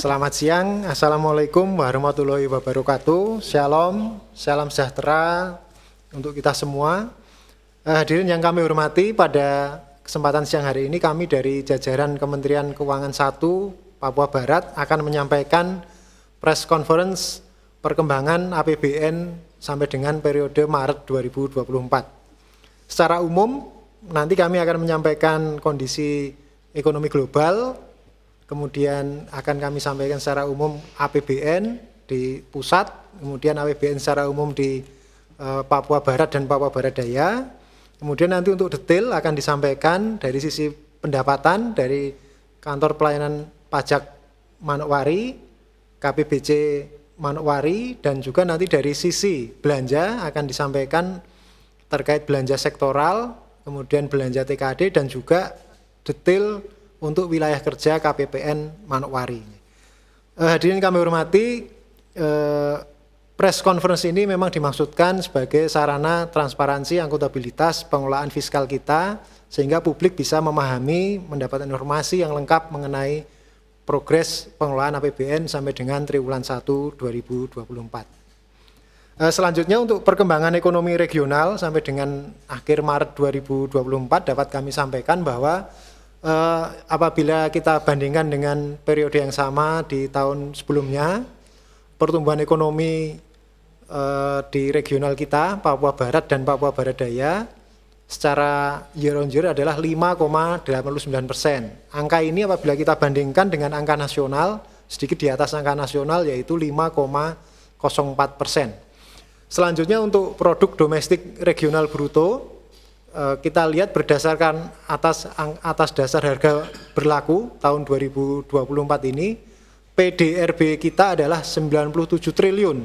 Selamat siang, Assalamualaikum warahmatullahi wabarakatuh. Shalom, salam sejahtera untuk kita semua. Hadirin yang kami hormati, pada kesempatan siang hari ini kami dari jajaran Kementerian Keuangan 1 Papua Barat akan menyampaikan press conference perkembangan APBN sampai dengan periode Maret 2024. Secara umum, nanti kami akan menyampaikan kondisi ekonomi global, kemudian akan kami sampaikan secara umum APBN di pusat, kemudian APBN secara umum di Papua Barat dan Papua Barat Daya. Kemudian nanti untuk detail akan disampaikan dari sisi pendapatan dari Kantor Pelayanan Pajak Manokwari, KPBC Manokwari, dan juga nanti dari sisi belanja akan disampaikan terkait belanja sektoral, kemudian belanja TKD, dan juga detail untuk wilayah kerja KPPN Manokwari. Hadirin kami hormati, press conference ini memang dimaksudkan sebagai sarana transparansi akuntabilitas pengelolaan fiskal kita, sehingga publik bisa memahami, mendapatkan informasi yang lengkap mengenai progres pengelolaan APBN sampai dengan triwulan 1 2024. Selanjutnya untuk perkembangan ekonomi regional sampai dengan akhir Maret 2024 dapat kami sampaikan bahwa apabila kita bandingkan dengan periode yang sama di tahun sebelumnya, pertumbuhan ekonomi di regional kita, Papua Barat dan Papua Barat Daya, secara year on year adalah 5,89%. Angka ini apabila kita bandingkan dengan angka nasional, sedikit di atas angka nasional, yaitu 5,04%. Selanjutnya untuk produk domestik regional bruto, kita lihat berdasarkan atas dasar harga berlaku tahun 2024 ini, PDRB kita adalah 97 triliun.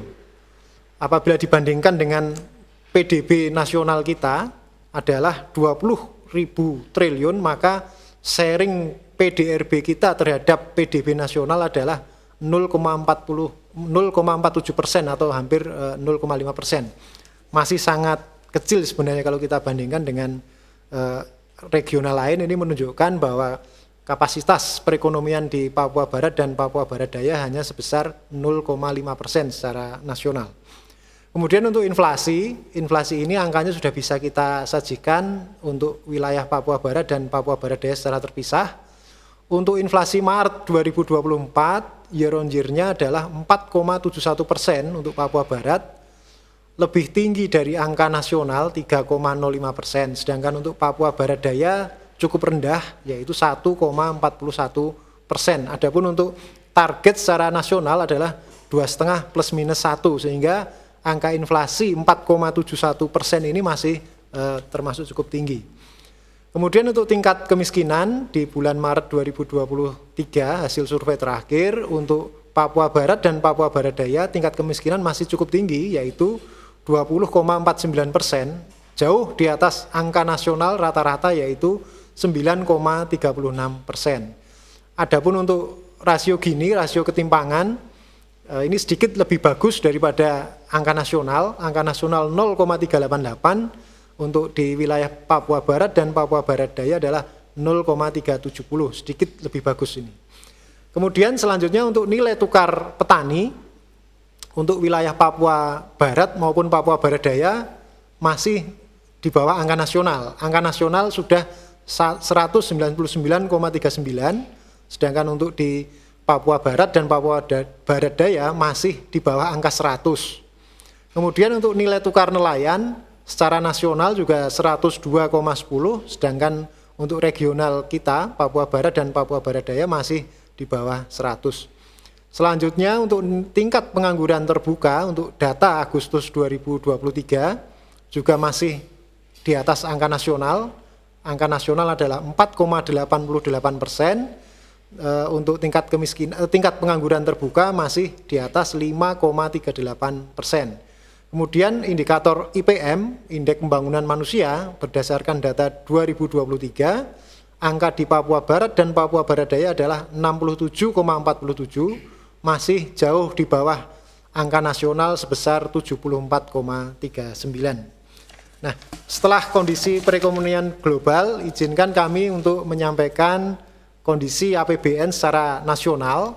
Apabila dibandingkan dengan PDB nasional kita adalah 20.000 triliun, maka sharing PDRB kita terhadap PDB nasional adalah 0,47% atau hampir 0,5%. Masih sangat kecil sebenarnya kalau kita bandingkan dengan regional lain. Ini menunjukkan bahwa kapasitas perekonomian di Papua Barat dan Papua Barat Daya hanya sebesar 0,5% secara nasional. Kemudian untuk inflasi ini angkanya sudah bisa kita sajikan untuk wilayah Papua Barat dan Papua Barat Daya secara terpisah. Untuk inflasi Maret 2024 year on year-nya adalah 4,71% untuk Papua Barat, lebih tinggi dari angka nasional 3,05%, sedangkan untuk Papua Barat Daya cukup rendah, yaitu 1,41%. Adapun untuk target secara nasional adalah 2,5 plus minus 1, sehingga angka inflasi 4,71% ini masih termasuk cukup tinggi. Kemudian untuk tingkat kemiskinan di bulan Maret 2023, hasil survei terakhir untuk Papua Barat dan Papua Barat Daya, tingkat kemiskinan masih cukup tinggi, yaitu 20,49%, jauh di atas angka nasional rata-rata yaitu 9,36%. Adapun untuk rasio Gini, rasio ketimpangan, ini sedikit lebih bagus daripada angka nasional 0,388, untuk di wilayah Papua Barat dan Papua Barat Daya adalah 0,370, sedikit lebih bagus ini. Kemudian selanjutnya untuk nilai tukar petani, untuk wilayah Papua Barat maupun Papua Barat Daya masih di bawah angka nasional. Angka nasional sudah 199,39, sedangkan untuk di Papua Barat dan Papua Barat Daya masih di bawah angka 100. Kemudian untuk nilai tukar nelayan secara nasional juga 102,10, sedangkan untuk regional kita Papua Barat dan Papua Barat Daya masih di bawah 100. Selanjutnya untuk tingkat pengangguran terbuka untuk data Agustus 2023 juga masih di atas angka nasional. Angka nasional adalah 4,88%. Untuk tingkat pengangguran terbuka masih di atas 5,38%. Kemudian indikator IPM, Indeks Pembangunan Manusia, berdasarkan data 2023, angka di Papua Barat dan Papua Barat Daya adalah 67,47, masih jauh di bawah angka nasional sebesar 74,39. Nah, setelah kondisi perekonomian global, izinkan kami untuk menyampaikan kondisi APBN secara nasional.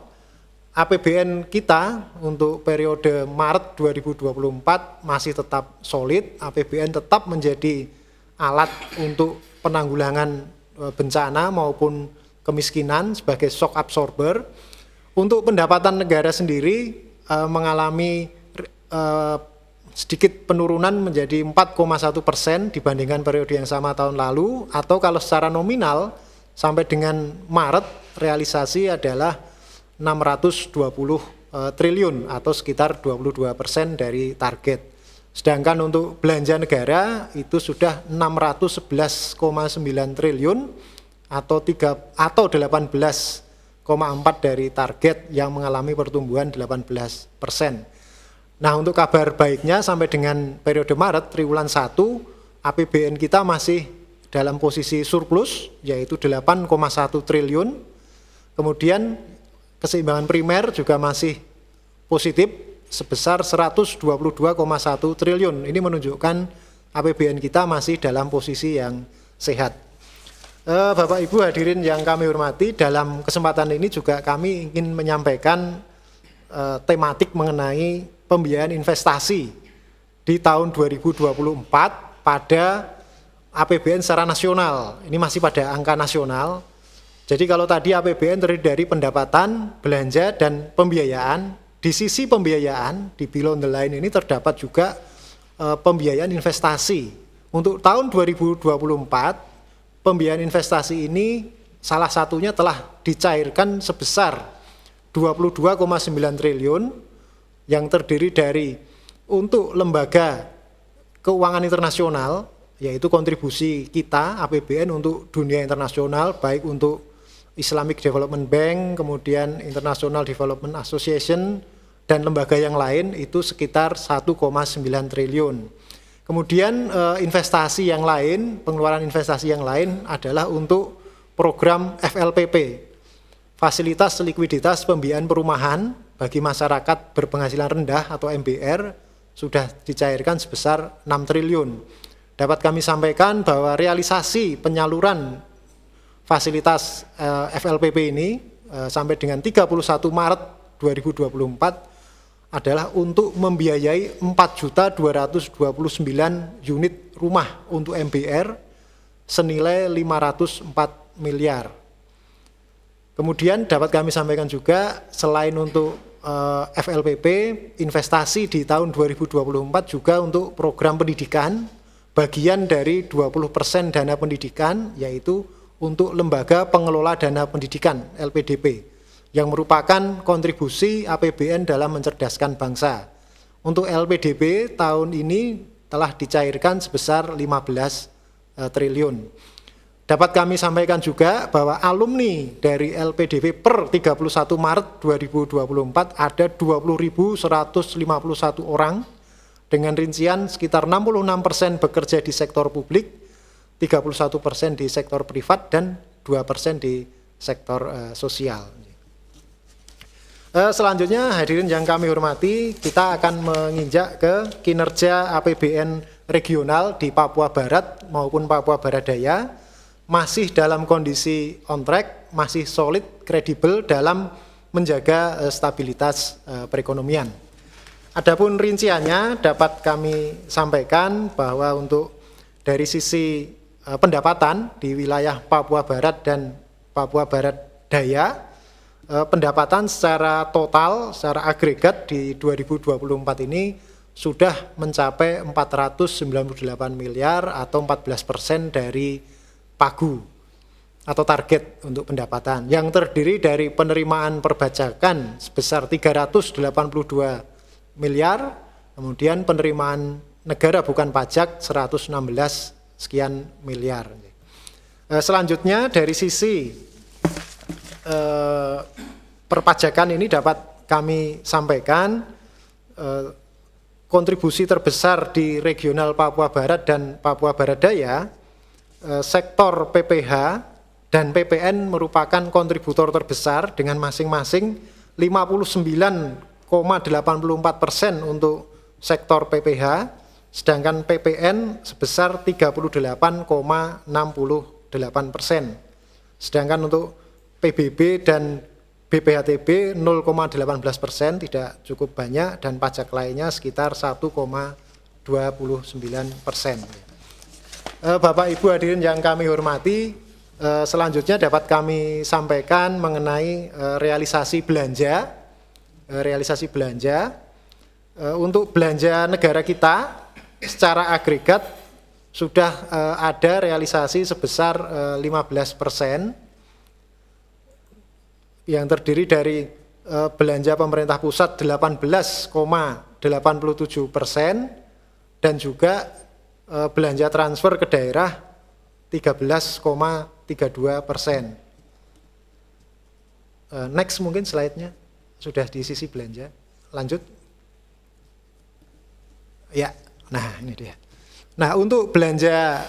APBN kita untuk periode Maret 2024 masih tetap solid. APBN tetap menjadi alat untuk penanggulangan bencana maupun kemiskinan sebagai shock absorber. Untuk pendapatan negara sendiri mengalami sedikit penurunan menjadi 4,1% dibandingkan periode yang sama tahun lalu, atau kalau secara nominal sampai dengan Maret realisasi adalah 620 triliun atau sekitar 22% dari target. Sedangkan untuk belanja negara itu sudah 611,9 triliun atau 18,4 dari target yang mengalami pertumbuhan 18%. Nah, untuk kabar baiknya sampai dengan periode Maret triwulan 1 APBN kita masih dalam posisi surplus yaitu 8,1 triliun. Kemudian keseimbangan primer juga masih positif sebesar 122,1 triliun. Ini menunjukkan APBN kita masih dalam posisi yang sehat. Bapak Ibu hadirin yang kami hormati, dalam kesempatan ini juga kami ingin menyampaikan tematik mengenai pembiayaan investasi di tahun 2024 pada APBN secara nasional. Ini masih pada angka nasional. Jadi kalau tadi APBN terdiri dari pendapatan, belanja, dan pembiayaan, di sisi pembiayaan, di below the line ini terdapat juga pembiayaan investasi. Untuk tahun 2024, pembiayaan investasi ini salah satunya telah dicairkan sebesar 22,9 triliun yang terdiri dari untuk lembaga keuangan internasional, yaitu kontribusi kita APBN untuk dunia internasional, baik untuk Islamic Development Bank, kemudian International Development Association, dan lembaga yang lain itu sekitar 1,9 triliun. Kemudian investasi yang lain, pengeluaran investasi yang lain adalah untuk program FLPP, Fasilitas Likuiditas Pembiayaan Perumahan bagi masyarakat berpenghasilan rendah atau MBR, sudah dicairkan sebesar 6 triliun. Dapat kami sampaikan bahwa realisasi penyaluran fasilitas FLPP ini sampai dengan 31 Maret 2024 adalah untuk membiayai 4.229 unit rumah untuk MBR senilai 504 miliar. Kemudian dapat kami sampaikan juga selain untuk FLPP, investasi di tahun 2024 juga untuk program pendidikan, bagian dari 20% dana pendidikan yaitu untuk Lembaga Pengelola Dana Pendidikan LPDP yang merupakan kontribusi APBN dalam mencerdaskan bangsa. Untuk LPDP tahun ini telah dicairkan sebesar 15 triliun. Dapat kami sampaikan juga bahwa alumni dari LPDP per 31 Maret 2024 ada 20.151 orang dengan rincian sekitar 66% bekerja di sektor publik, 31% di sektor privat, dan 2% di sektor sosial. Selanjutnya hadirin yang kami hormati, kita akan menginjak ke kinerja APBN regional di Papua Barat maupun Papua Barat Daya, masih dalam kondisi on track, masih solid, kredibel dalam menjaga stabilitas perekonomian. Adapun rinciannya dapat kami sampaikan bahwa untuk dari sisi pendapatan di wilayah Papua Barat dan Papua Barat Daya, pendapatan secara total, secara agregat di 2024 ini sudah mencapai 498 miliar atau 14% dari pagu atau target untuk pendapatan, yang terdiri dari penerimaan perpajakan sebesar 382 miliar, kemudian penerimaan negara bukan pajak 116 sekian miliar. Selanjutnya dari sisi perpajakan ini dapat kami sampaikan kontribusi terbesar di regional Papua Barat dan Papua Barat Daya, sektor PPH dan PPN merupakan kontributor terbesar dengan masing-masing 59,84% untuk sektor PPH, sedangkan PPN sebesar 38,68%. Sedangkan untuk PBB dan BPHTB 0,18%, tidak cukup banyak, dan pajak lainnya sekitar 1,29%. Bapak Ibu hadirin yang kami hormati, selanjutnya dapat kami sampaikan mengenai realisasi belanja. Untuk belanja negara kita secara agregat sudah ada realisasi sebesar 15%, yang terdiri dari belanja pemerintah pusat 18,87% dan juga belanja transfer ke daerah 13,32%. Next mungkin slide-nya, sudah di sisi belanja. Lanjut. Ya, nah ini dia. Nah, untuk belanja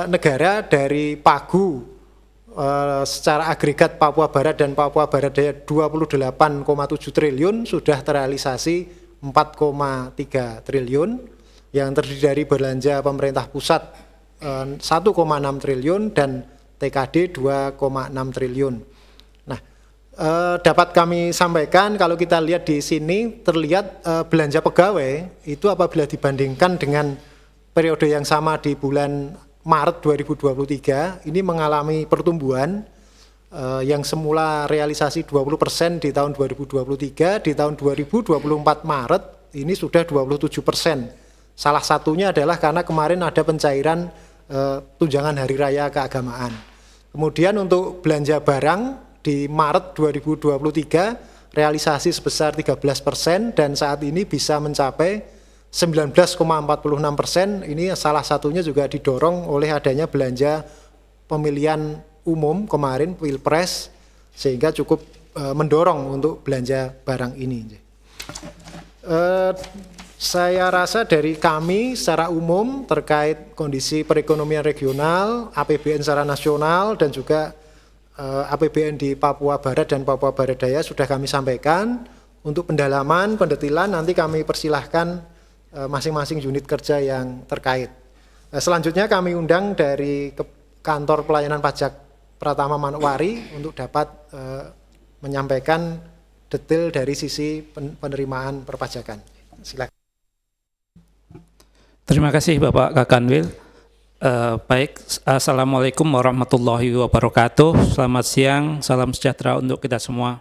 negara dari Pagu secara agregat Papua Barat dan Papua Barat Daya 28,7 triliun sudah terrealisasi 4,3 triliun, yang terdiri dari belanja pemerintah pusat 1,6 triliun dan TKD 2,6 triliun. Nah, dapat kami sampaikan kalau kita lihat di sini terlihat belanja pegawai itu apabila dibandingkan dengan periode yang sama di bulan Maret 2023 ini mengalami pertumbuhan yang semula realisasi 20% di tahun 2023, di tahun 2024 Maret ini sudah 27%. Salah satunya adalah karena kemarin ada pencairan tunjangan hari raya keagamaan. Kemudian untuk belanja barang di Maret 2023 realisasi sebesar 13% dan saat ini bisa mencapai 19,46%. Ini salah satunya juga didorong oleh adanya belanja pemilihan umum kemarin Pilpres, sehingga cukup mendorong untuk belanja barang ini. Saya rasa dari kami secara umum terkait kondisi perekonomian regional, APBN secara nasional dan juga APBN di Papua Barat dan Papua Barat Daya sudah kami sampaikan. Untuk pendalaman, pendetilan nanti kami persilahkan masing-masing unit kerja yang terkait. Selanjutnya kami undang dari Kantor Pelayanan Pajak Pratama Manokwari untuk dapat menyampaikan detail dari sisi penerimaan perpajakan. Silakan. Terima kasih Bapak Kakanwil. Baik, Assalamualaikum warahmatullahi wabarakatuh. Selamat siang, salam sejahtera untuk kita semua.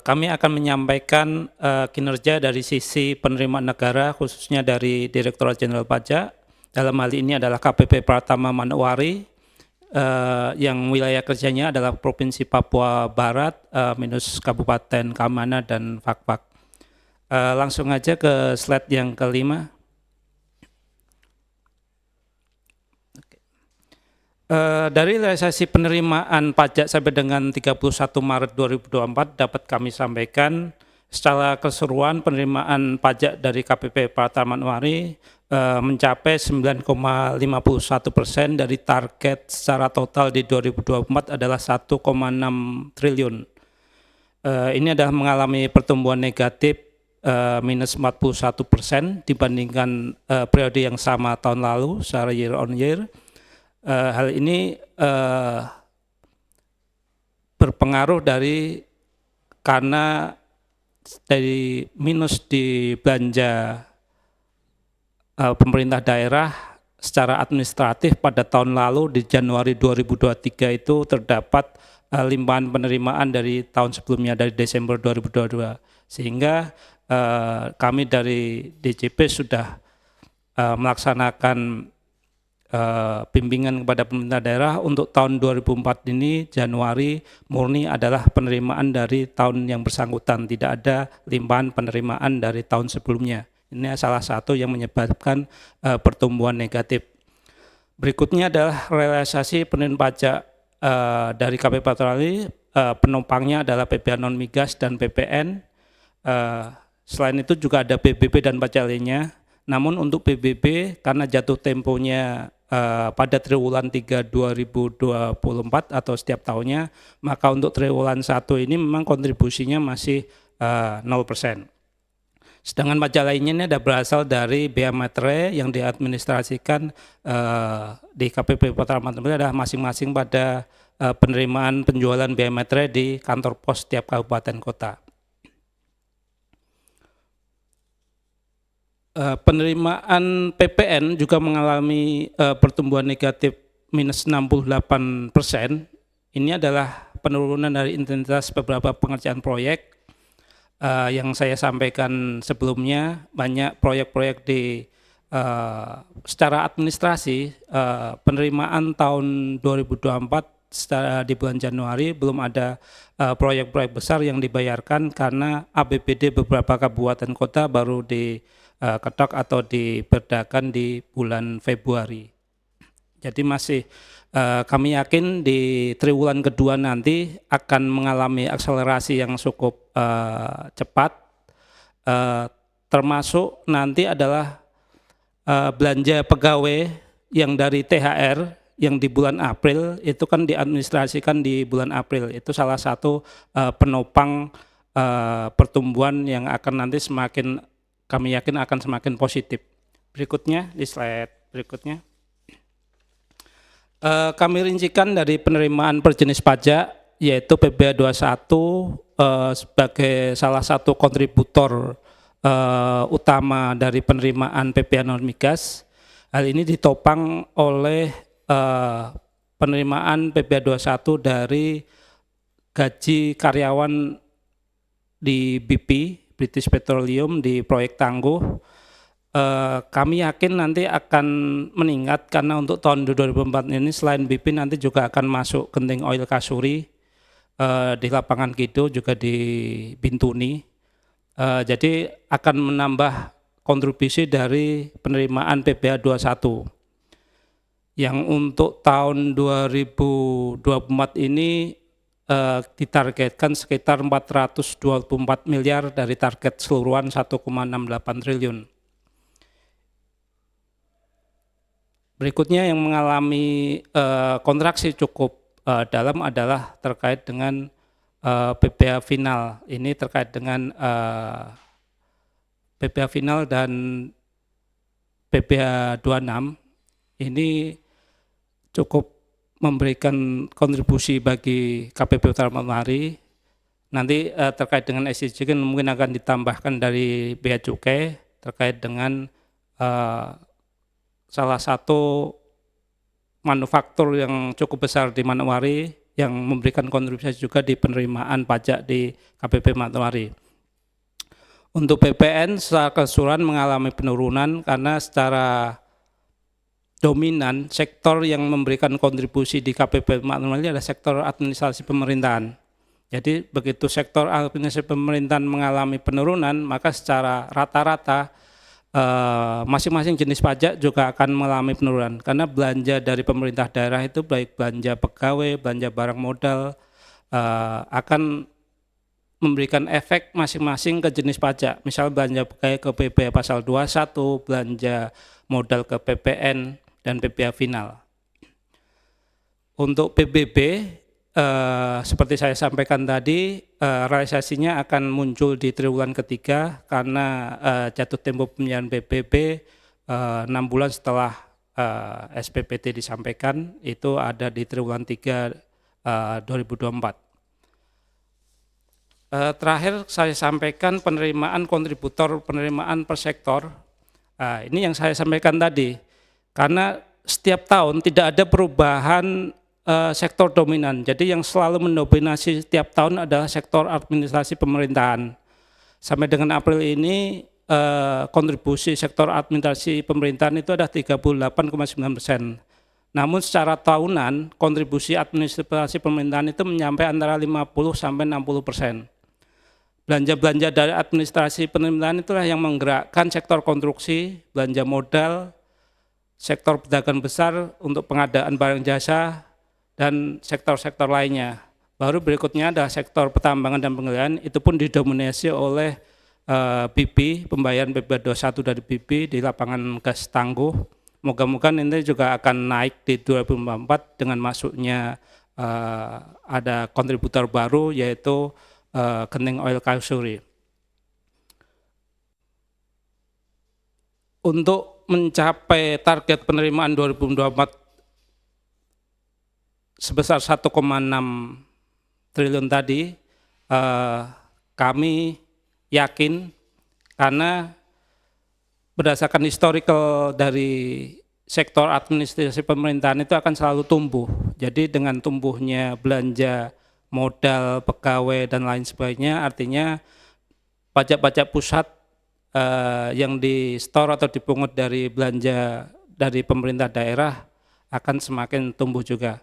Kami akan menyampaikan kinerja dari sisi penerimaan negara, khususnya dari Direktorat Jenderal Pajak. Dalam hal ini adalah KPP Pratama Manokwari, yang wilayah kerjanya adalah Provinsi Papua Barat, minus Kabupaten Kamana dan Fakfak. Langsung aja ke slide yang kelima. Dari realisasi penerimaan pajak sampai dengan 31 Maret 2024 dapat kami sampaikan secara keseluruhan penerimaan pajak dari KPP Pratama Manokwari mencapai 9,51% dari target secara total di 2024 adalah 1,6 triliun. Ini adalah mengalami pertumbuhan negatif minus 41% dibandingkan periode yang sama tahun lalu secara year on year. Hal ini berpengaruh karena dari minus di belanja pemerintah daerah secara administratif pada tahun lalu di Januari 2023 itu terdapat limpahan penerimaan dari tahun sebelumnya dari Desember 2022, sehingga kami dari DJP sudah melaksanakan bimbingan kepada pemerintah daerah untuk tahun 2004 ini Januari murni adalah penerimaan dari tahun yang bersangkutan, tidak ada limpahan penerimaan dari tahun sebelumnya. Ini salah satu yang menyebabkan pertumbuhan negatif. Berikutnya adalah realisasi penerimaan pajak dari KPP Patroli, penumpangnya adalah PPh non migas dan PPN. Selain itu juga ada PBB dan pajak lainnya. Namun untuk PBB karena jatuh temponya pada triwulan 3 2024 atau setiap tahunnya, maka untuk triwulan 1 ini memang kontribusinya masih 0%. Sedangkan pajak lainnya ini ada berasal dari bea materai yang diadministrasikan di KPP Pratama adalah masing-masing pada penerimaan penjualan biaya materai di kantor pos tiap kabupaten kota. Penerimaan PPN juga mengalami pertumbuhan negatif minus 68%. Ini adalah penurunan dari intensitas beberapa pengerjaan proyek. Yang saya sampaikan sebelumnya, banyak proyek-proyek secara administrasi, penerimaan tahun 2024 di bulan Januari belum ada proyek-proyek besar yang dibayarkan karena APBD beberapa kabupaten kota baru diketok atau diperdakan di bulan Februari. Jadi masih kami yakin di triwulan kedua nanti akan mengalami akselerasi yang cukup cepat, termasuk nanti adalah belanja pegawai yang dari THR yang di bulan April itu kan diadministrasikan di bulan April, itu salah satu penopang pertumbuhan yang akan nanti kami yakin akan semakin positif. Berikutnya di slide berikutnya. Kami rincikan dari penerimaan per jenis pajak, yaitu PBA 21 sebagai salah satu kontributor utama dari penerimaan PPh non migas. Hal ini ditopang oleh penerimaan PBA 21 dari gaji karyawan di BP, British Petroleum, di proyek Tangguh. Kami yakin nanti akan meningkat karena untuk tahun 2024 ini selain BP nanti juga akan masuk Genting Oil Kasuri di lapangan Kido, juga di Bintuni. Jadi akan menambah kontribusi dari penerimaan PBA 21. Yang untuk tahun 2024 ini ditargetkan sekitar 424 miliar dari target seluruhan 1,68 triliun. Berikutnya yang mengalami kontraksi cukup dalam adalah terkait dengan PPh final. Ini terkait dengan PPh final dan PPh 26. Ini cukup memberikan kontribusi bagi KPP Utara Manuari. Nanti terkait dengan SDG mungkin akan ditambahkan dari bea cukai terkait dengan salah satu manufaktur yang cukup besar di Manokwari yang memberikan kontribusi juga di penerimaan pajak di KPP Manokwari. Untuk PPN secara keseluruhan mengalami penurunan karena secara dominan sektor yang memberikan kontribusi di KPP Manokwari adalah sektor administrasi pemerintahan. Jadi begitu sektor administrasi pemerintahan mengalami penurunan, maka secara rata-rata masing-masing jenis pajak juga akan mengalami penurunan karena belanja dari pemerintah daerah itu baik belanja pegawai, belanja barang modal akan memberikan efek masing-masing ke jenis pajak. Misal belanja pegawai ke PPh pasal 21, belanja modal ke PPN dan PPh final. Untuk PBB seperti saya sampaikan tadi, realisasinya akan muncul di triwulan ketiga karena jatuh tempo pembayaran PBB 6 bulan setelah SPPT disampaikan, itu ada di triwulan 3 2024. Terakhir saya sampaikan penerimaan kontributor, penerimaan per sektor. Ini yang saya sampaikan tadi, karena setiap tahun tidak ada perubahan sektor dominan. Jadi yang selalu mendominasi setiap tahun adalah sektor administrasi pemerintahan. Sampai dengan April ini kontribusi sektor administrasi pemerintahan itu ada 38,9%. Namun secara tahunan kontribusi administrasi pemerintahan itu mencapai antara 50 sampai 60%. Belanja-belanja dari administrasi pemerintahan itulah yang menggerakkan sektor konstruksi, belanja modal, sektor pedagang besar untuk pengadaan barang jasa, dan sektor-sektor lainnya. Baru berikutnya adalah sektor pertambangan dan penggalian, itu pun didominasi oleh BP, pembayaran PPh 21 dari BP di lapangan gas Tangguh. Moga-moga ini juga akan naik di 2024 dengan masuknya ada kontributor baru yaitu Genting Oil Kasuri. Untuk mencapai target penerimaan 2024 sebesar 1,6 triliun tadi, kami yakin karena berdasarkan historical dari sektor administrasi pemerintahan itu akan selalu tumbuh. Jadi dengan tumbuhnya belanja modal, pegawai, dan lain sebagainya, artinya pajak-pajak pusat yang di store atau dipungut dari belanja dari pemerintah daerah akan semakin tumbuh juga.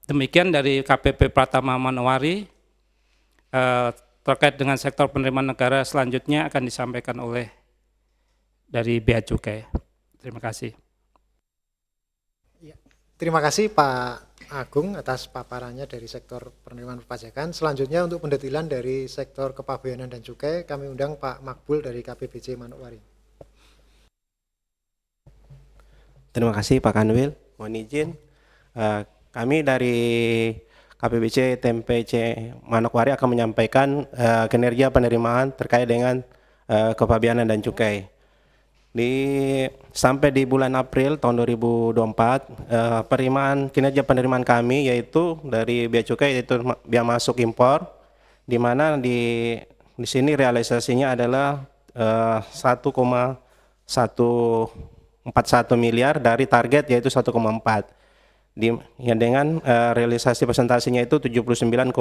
Demikian dari KPP Pratama Manokwari. Terkait dengan sektor penerimaan negara selanjutnya akan disampaikan oleh dari Bea Cukai. Terima kasih. Terima kasih Pak Agung atas paparannya dari sektor penerimaan perpajakan. Selanjutnya untuk pendetilan dari sektor kepabeanan dan cukai, kami undang Pak Makbul dari KPBC Manokwari. Terima kasih Pak Kanwil. Mohon izin, kami dari KPBC TMPC Manokwari akan menyampaikan kinerja penerimaan terkait dengan kepabeanan dan cukai. Sampai di bulan April tahun 2024, kinerja penerimaan kami yaitu dari bea cukai yaitu bea masuk impor, di mana di sini realisasinya adalah 1,141 miliar dari target yaitu 1,4, dengan realisasi presentasinya itu 79,58%,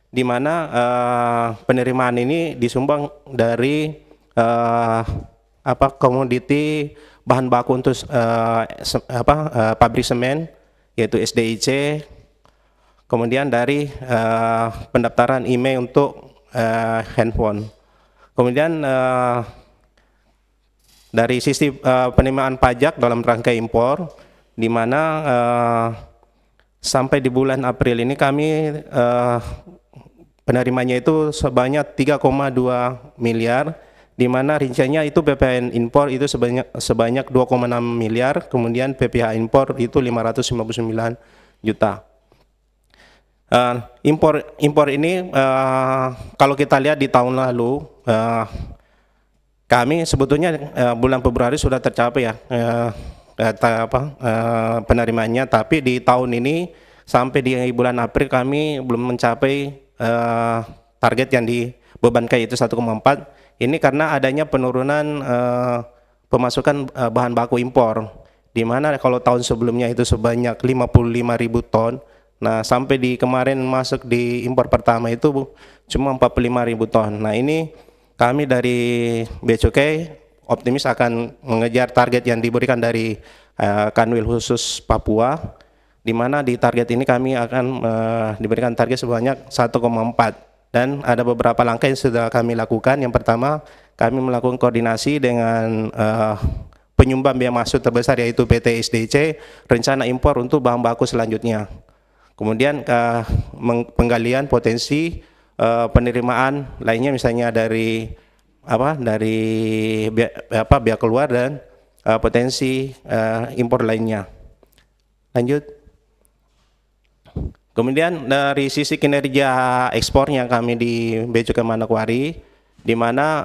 di mana penerimaan ini disumbang dari komoditi bahan baku untuk pabrik semen yaitu SDIC, kemudian dari pendaftaran IMEI untuk handphone, kemudian dari sisi penerimaan pajak dalam rangka impor, di mana sampai di bulan April ini kami penerimanya itu sebanyak 3,2 miliar, di mana rinciannya itu PPN impor itu sebanyak 2,6 miliar, kemudian PPH impor itu 559 juta. Impor ini kalau kita lihat di tahun lalu, kami sebetulnya bulan Februari sudah tercapai ya penerimaannya, tapi di tahun ini sampai di bulan April kami belum mencapai target yang dibebankan yaitu 1,4. Ini karena adanya penurunan pemasukan bahan baku impor, di mana kalau tahun sebelumnya itu sebanyak 55.000 ton, nah sampai di kemarin masuk di impor pertama itu cuma 45.000 ton. Nah ini kami dari Bea Cukai optimis akan mengejar target yang diberikan dari Kanwil khusus Papua, di mana di target ini kami akan diberikan target sebanyak 1,4. Dan ada beberapa langkah yang sudah kami lakukan. Yang pertama, kami melakukan koordinasi dengan penyumbang bea masuk terbesar yaitu PT SDIC, rencana impor untuk bahan baku selanjutnya. Kemudian penggalian potensi penerimaan lainnya, misalnya dari bea keluar dan potensi impor lainnya. Lanjut. Kemudian dari sisi kinerja ekspor yang kami di Bea Cukai Manokwari, di mana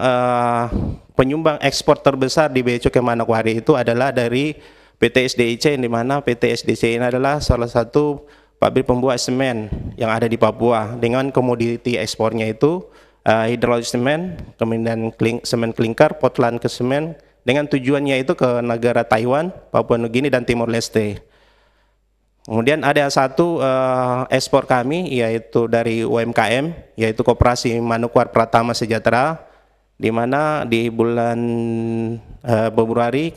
penyumbang ekspor terbesar di Bea Cukai Manokwari itu adalah dari PT SDIC, di mana PT SDIC ini adalah salah satu pabrik pembuat semen yang ada di Papua, dengan komoditi ekspornya itu hidrolit semen, kemudian semen klinker, Portland ke semen, dengan tujuannya itu ke negara Taiwan, Papua Nugini, dan Timor Leste. Kemudian ada satu ekspor kami yaitu dari UMKM, yaitu Koperasi Manokwari Pratama Sejahtera, di mana di bulan Februari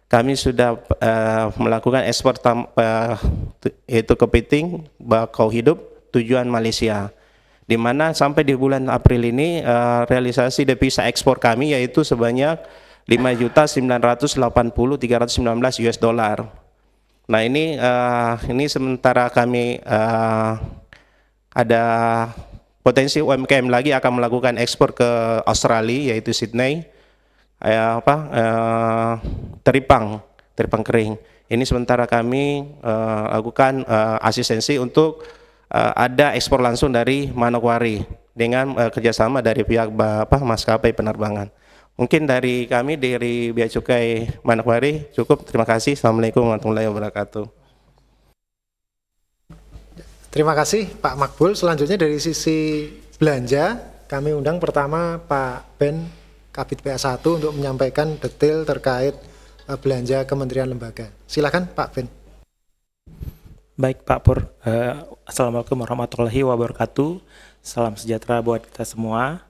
kami sudah melakukan ekspor yaitu kepiting bakau hidup tujuan Malaysia, di mana sampai di bulan April ini realisasi devisa ekspor kami yaitu sebanyak 5.980.319 US dollar. Nah ini sementara kami ada potensi UMKM lagi akan melakukan ekspor ke Australia yaitu Sydney, teripang kering. Ini sementara kami lakukan asistensi untuk ada ekspor langsung dari Manokwari dengan kerjasama dari pihak maskapai penerbangan. Mungkin dari kami dari Bea Cukai Manokwari cukup. Terima kasih. Assalamualaikum warahmatullahi wabarakatuh. Terima kasih Pak Makbul. Selanjutnya dari sisi belanja, kami undang pertama Pak Ben Kabid PA1 untuk menyampaikan detail terkait belanja kementerian lembaga. Silakan Pak Ben. Baik Pak Pur, Assalamualaikum warahmatullahi wabarakatuh. Salam sejahtera buat kita semua.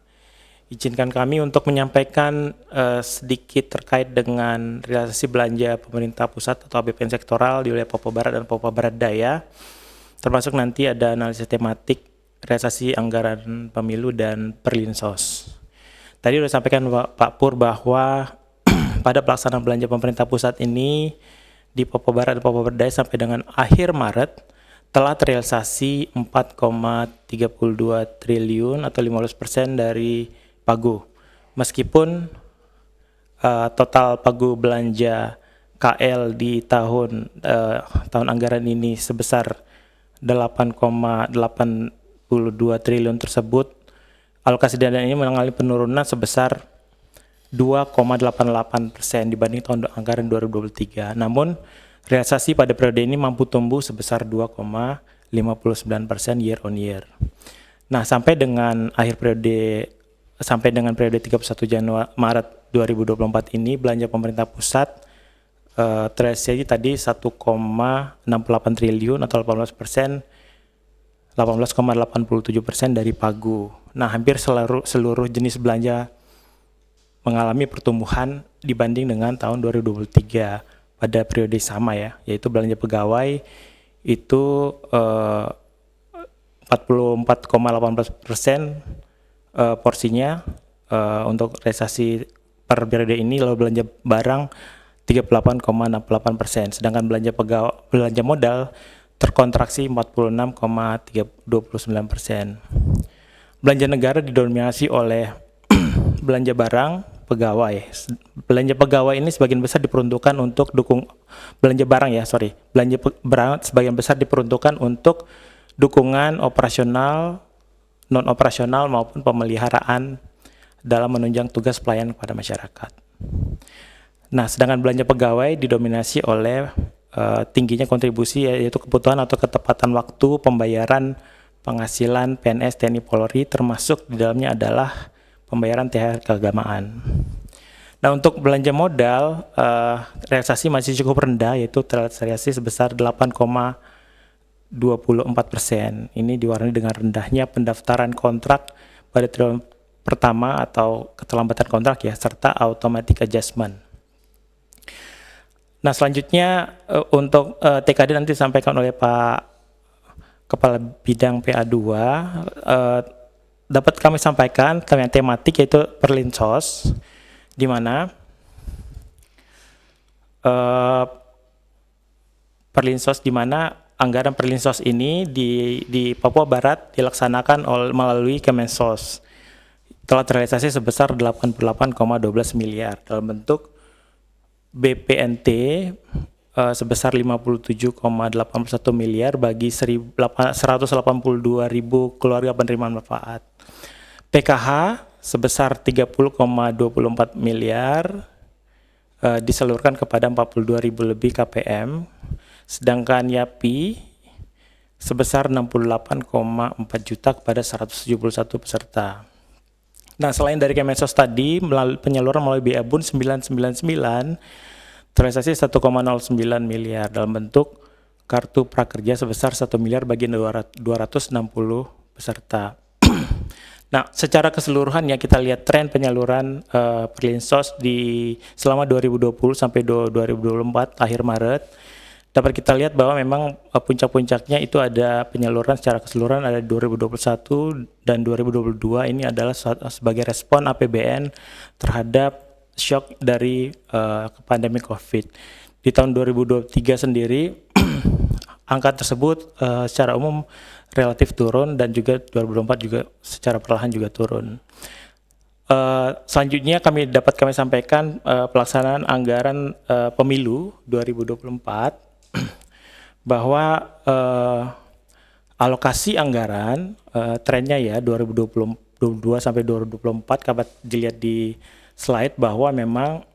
Izinkan kami untuk menyampaikan sedikit terkait dengan realisasi belanja pemerintah pusat atau APBN sektoral di wilayah Papua Barat dan Papua Barat Daya. Termasuk nanti ada analisis tematik, realisasi anggaran pemilu dan perlinsos. Tadi sudah sampaikan Pak Pur bahwa pada pelaksanaan belanja pemerintah pusat ini di Papua Barat dan Papua Barat Daya sampai dengan akhir Maret telah terrealisasi 4,32 triliun atau 15% dari Pagu. Meskipun total Pagu belanja KL di tahun anggaran ini sebesar 8,82 triliun tersebut, alokasi dana ini mengalami penurunan sebesar 2,88% dibanding tahun anggaran 2023. Namun, realisasi pada periode ini mampu tumbuh sebesar 2,59% year on year. Nah, sampai dengan periode 31 Maret 2024 ini, belanja pemerintah pusat terrealisasi tadi 1,68 triliun atau 18,87% dari Pagu. Nah, hampir seluruh jenis belanja mengalami pertumbuhan dibanding dengan tahun 2023 pada periode sama ya, yaitu belanja pegawai itu 44,18% porsinya untuk realisasi per periode ini, lalu belanja barang 38,68%, sedangkan belanja modal terkontraksi 46,29%. Belanja negara didominasi oleh belanja barang pegawai. Belanja pegawai ini sebagian besar diperuntukkan untuk belanja barang sebagian besar diperuntukkan untuk dukungan operasional, non operasional maupun pemeliharaan dalam menunjang tugas pelayanan kepada masyarakat. Nah, sedangkan belanja pegawai didominasi oleh tingginya kontribusi, yaitu kebutuhan atau ketepatan waktu pembayaran penghasilan PNS, TNI, Polri, termasuk di dalamnya adalah pembayaran THR keagamaan. Nah, untuk belanja modal, realisasi masih cukup rendah, yaitu terrealisasi sebesar 8,24%. Ini diwarnai dengan rendahnya pendaftaran kontrak pada triwulan pertama atau keterlambatan kontrak ya, serta automatic adjustment. Nah, selanjutnya untuk TKD nanti disampaikan oleh Pak Kepala Bidang PA2, dapat kami sampaikan yang tematik yaitu perlinsos, di mana anggaran perlinsos ini di Papua Barat dilaksanakan melalui Kemensos, telah terrealisasi sebesar 88,12 miliar dalam bentuk BPNT sebesar 57,81 miliar bagi 182.000 keluarga penerima manfaat. PKH sebesar 30,24 miliar disalurkan kepada 42.000 lebih KPM, sedangkan YAPI sebesar 68,4 juta kepada 171 peserta. Nah, selain dari Kemensos tadi, penyaluran melalui BA-Bun 999 terrealisasi 1,09 miliar dalam bentuk kartu prakerja sebesar 1 miliar bagi 260 peserta. Nah, secara keseluruhan ya kita lihat tren penyaluran perlinsos selama 2020 sampai 2024 akhir Maret. Dapat kita lihat bahwa memang puncak-puncaknya itu ada penyaluran secara keseluruhan ada 2021 dan 2022, ini adalah sebagai respon APBN terhadap shock dari pandemi COVID. Di tahun 2023 sendiri angka tersebut secara umum relatif turun dan juga 2024 juga secara perlahan juga turun. Selanjutnya dapat kami sampaikan pelaksanaan anggaran pemilu 2024 bahwa alokasi anggaran trennya ya 2022 sampai 2024 dapat dilihat di slide bahwa memang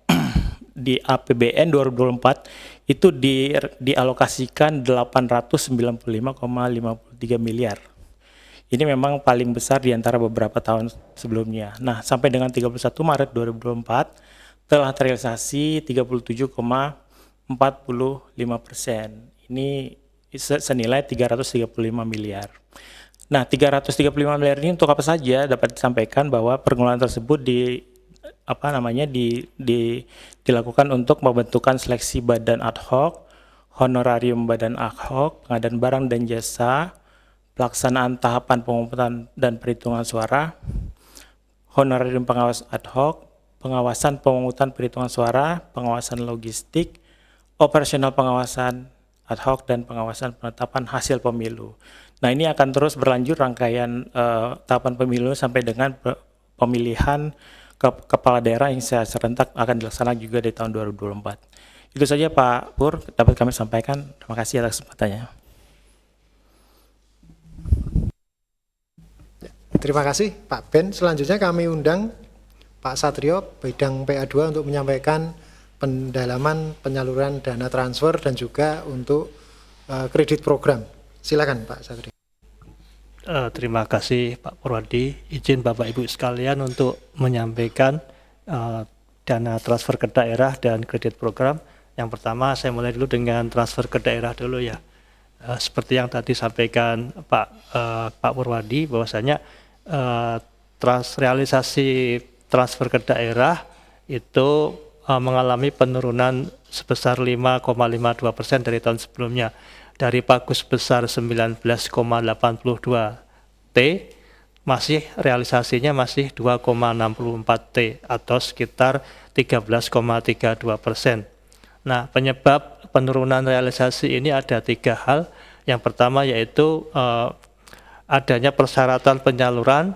di APBN 2024 itu dialokasikan 895,53 miliar. Ini memang paling besar di antara beberapa tahun sebelumnya. Nah, sampai dengan 31 Maret 2024 telah terrealisasi 37,45%. Ini senilai 335 miliar. Nah, 335 miliar ini untuk apa saja? Dapat disampaikan bahwa pengelolaan tersebut dilakukan untuk pembentukan seleksi badan ad hoc, honorarium badan ad hoc, pengadaan barang dan jasa, pelaksanaan tahapan pemungutan dan perhitungan suara, honorarium pengawas ad hoc, pengawasan pemungutan perhitungan suara, pengawasan logistik, operasional pengawasan ad hoc, dan pengawasan penetapan hasil pemilu. Nah, ini akan terus berlanjut rangkaian tahapan pemilu sampai dengan pemilihan kepala daerah yang secara serentak akan dilaksanakan juga di tahun 2024. Itu saja Pak Pur dapat kami sampaikan. Terima kasih atas kesempatannya. Terima kasih Pak Ben. Selanjutnya kami undang Pak Satrio, bidang PA2 untuk menyampaikan pendalaman penyaluran dana transfer dan juga untuk kredit program. Silakan Pak Satrio. Terima kasih Pak Purwadi. Izin Bapak Ibu sekalian untuk menyampaikan dana transfer ke daerah dan kredit program. Yang pertama saya mulai dulu dengan transfer ke daerah dulu ya. Seperti yang tadi sampaikan Pak Purwadi, bahwasanya realisasi transfer ke daerah itu mengalami penurunan sebesar 5,52% dari tahun sebelumnya. Dari pagu sebesar 19,82 T, realisasinya masih 2,64 T atau sekitar 13,32%. Nah, penyebab penurunan realisasi ini ada 3 hal. Yang pertama yaitu adanya persyaratan penyaluran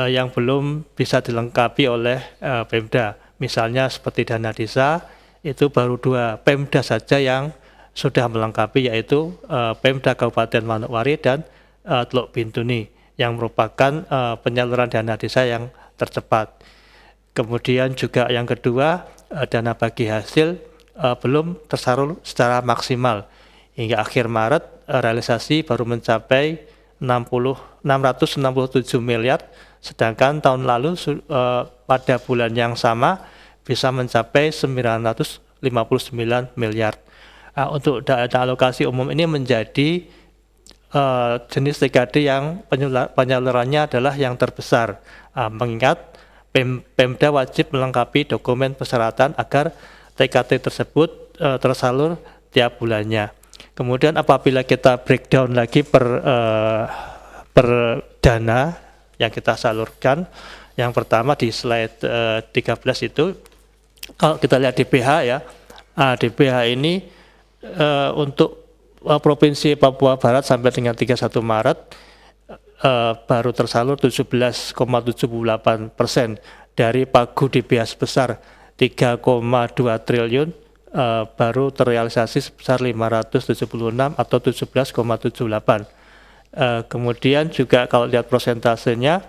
yang belum bisa dilengkapi oleh Pemda. Misalnya seperti dana desa, itu baru 2 Pemda saja yang sudah melengkapi, yaitu Pemda Kabupaten Manokwari dan Teluk Bintuni, yang merupakan penyaluran dana desa yang tercepat. Kemudian juga yang kedua, dana bagi hasil belum tersalur secara maksimal. Hingga akhir Maret, realisasi baru mencapai 667 miliar, sedangkan tahun lalu pada bulan yang sama bisa mencapai 959 miliar. Untuk dana alokasi umum ini menjadi jenis TKD yang penyalurannya adalah yang terbesar, mengingat Pemda wajib melengkapi dokumen persyaratan agar TKD tersebut tersalur tiap bulannya. Kemudian apabila kita breakdown lagi per dana yang kita salurkan, yang pertama di slide 13 itu, kalau kita lihat DPH ya, DPH ini untuk Provinsi Papua Barat sampai dengan 31 Maret baru tersalur 17,78% dari pagu DPH sebesar 3,2 triliun, baru terrealisasi sebesar 576 atau 17,78. Kemudian juga kalau lihat prosentasenya,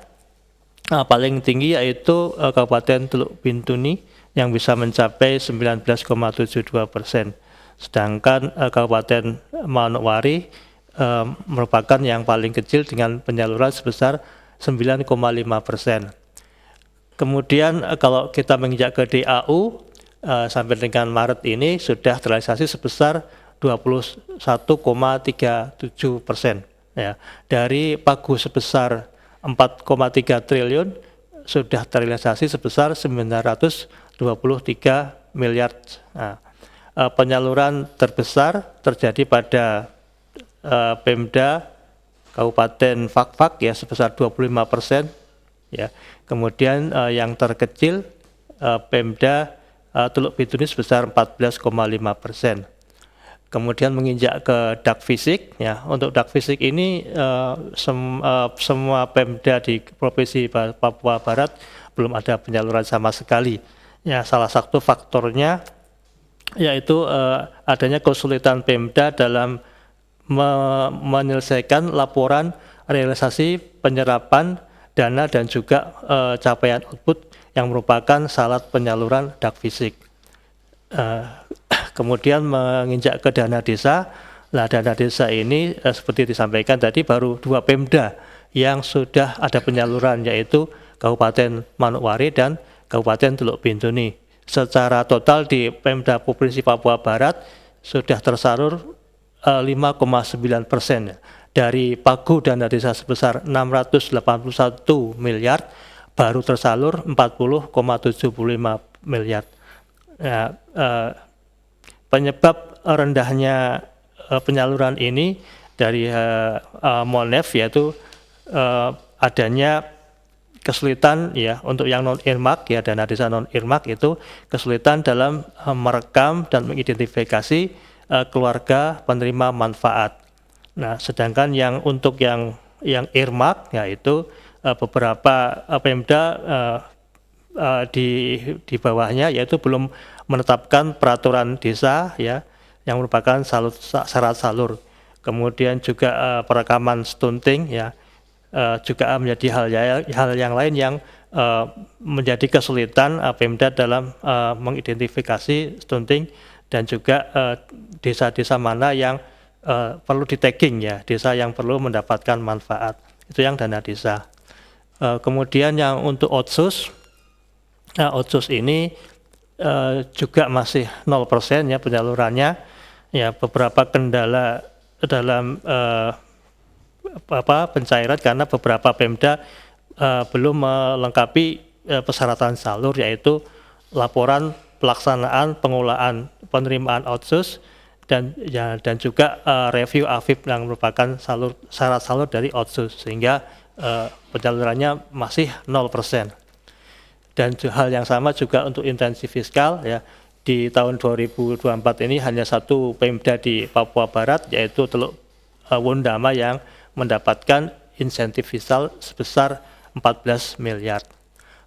paling tinggi yaitu Kabupaten Teluk Bintuni yang bisa mencapai 19,72%. Sedangkan Kabupaten Manokwari merupakan yang paling kecil dengan penyaluran sebesar 9,5%. Kemudian kalau kita menginjak ke DAU, sampai dengan Maret ini sudah terrealisasi sebesar 21,37%. Ya, dari pagu sebesar 4,3 triliun sudah terrealisasi sebesar 923 miliar. Nah, penyaluran terbesar terjadi pada Pemda Kabupaten Fakfak ya sebesar 25%. Ya, kemudian yang terkecil Pemda Teluk Bintuni sebesar 14,5%. Kemudian menginjak ke dak fisik ya. Untuk dak fisik ini semua Pemda di Provinsi Papua Barat belum ada penyaluran sama sekali. Ya, salah satu faktornya yaitu adanya kesulitan Pemda dalam menyelesaikan laporan realisasi penyerapan dana dan juga capaian output yang merupakan syarat penyaluran dak fisik. Kemudian menginjak ke dana desa, Nah, dana desa ini seperti disampaikan tadi baru 2 Pemda yang sudah ada penyaluran, yaitu Kabupaten Manokwari dan Kabupaten Teluk Bintuni. Secara total di Pemda Provinsi Papua Barat sudah tersalur 5,9%. Dari pagu dana desa sebesar 681 miliar, baru tersalur 40,75 miliar. Nah, penyebab rendahnya penyaluran ini dari Monef yaitu adanya kesulitan ya untuk yang non earmark ya, dana desa non earmark itu kesulitan dalam merekam dan mengidentifikasi keluarga penerima manfaat. Nah, sedangkan yang untuk yang earmark yaitu beberapa Pemda di bawahnya yaitu belum menetapkan peraturan desa ya yang merupakan syarat salur. Kemudian juga perekaman stunting ya juga menjadi hal yang lain yang menjadi kesulitan Pemda dalam mengidentifikasi stunting, dan juga desa-desa mana yang perlu di-tagging ya, desa yang perlu mendapatkan manfaat. Itu yang dana desa. Kemudian yang untuk otsus, otsus ini juga masih 0% ya penyalurannya. Ya, beberapa kendala dalam pencairan karena beberapa Pemda belum melengkapi persyaratan salur, yaitu laporan pelaksanaan pengolahan penerimaan otsus dan juga review AFIP yang merupakan syarat salur dari otsus, sehingga penyalurannya masih 0%. Dan hal yang sama juga untuk intensi fiskal ya, di tahun 2024 ini hanya 1 Pemda di Papua Barat yaitu Teluk Wondama yang mendapatkan insentif fiskal sebesar 14 miliar.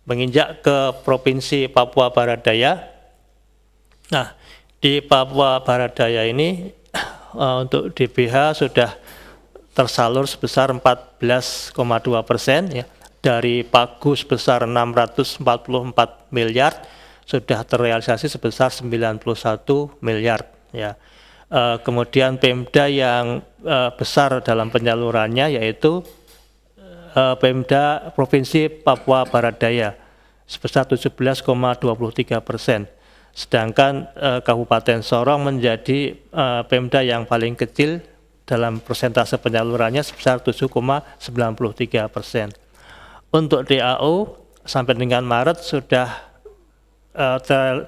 Menginjak ke Provinsi Papua Barat Daya. Nah, di Papua Barat Daya ini untuk DBH sudah tersalur sebesar 14,2% ya. Dari pagu sebesar 644 miliar sudah terrealisasi sebesar 91 miliar ya. Kemudian Pemda yang besar dalam penyalurannya yaitu Pemda Provinsi Papua Barat Daya sebesar 17,23%. Sedangkan Kabupaten Sorong menjadi Pemda yang paling kecil dalam persentase penyalurannya sebesar 7,93%. Untuk DAO sampai dengan Maret sudah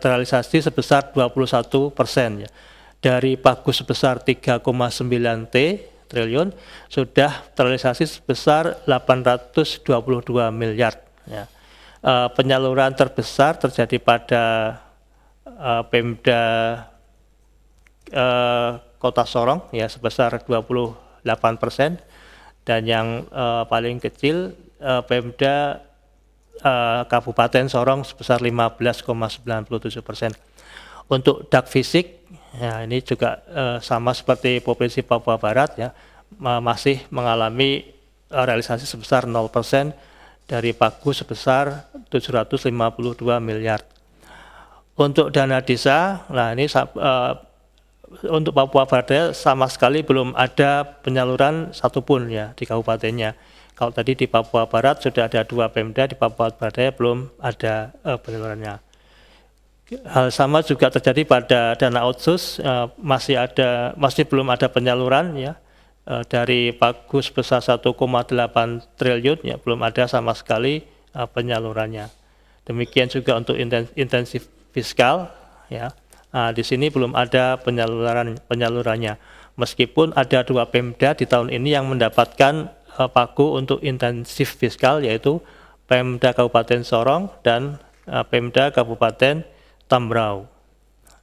terrealisasi sebesar 21% ya. Dari pagu sebesar 3,9 triliun sudah terrealisasi sebesar 822 miliar ya. Penyaluran terbesar terjadi pada Pemda Kota Sorong ya sebesar 28%, dan yang paling kecil Pemda Kabupaten Sorong sebesar 15,97%. Untuk dak fisik, ya ini juga sama seperti Provinsi Papua Barat ya, masih mengalami realisasi sebesar 0% dari pagu sebesar 752 miliar. Untuk dana desa, nah ini untuk Papua Barat sama sekali belum ada penyaluran satupun ya di kabupatennya. Kalau tadi di Papua Barat sudah ada 2 Pemda, di Papua Barat belum ada penyalurannya. Hal sama juga terjadi pada dana otsus, masih belum ada penyaluran ya, dari pagu sebesar 1,8 triliun ya, belum ada sama sekali penyalurannya. Demikian juga untuk intensif fiskal ya. Nah, di sini belum ada penyalurannya. Meskipun ada 2 Pemda di tahun ini yang mendapatkan pagu untuk intensif fiskal, yaitu Pemda Kabupaten Sorong dan Pemda Kabupaten Tambrau.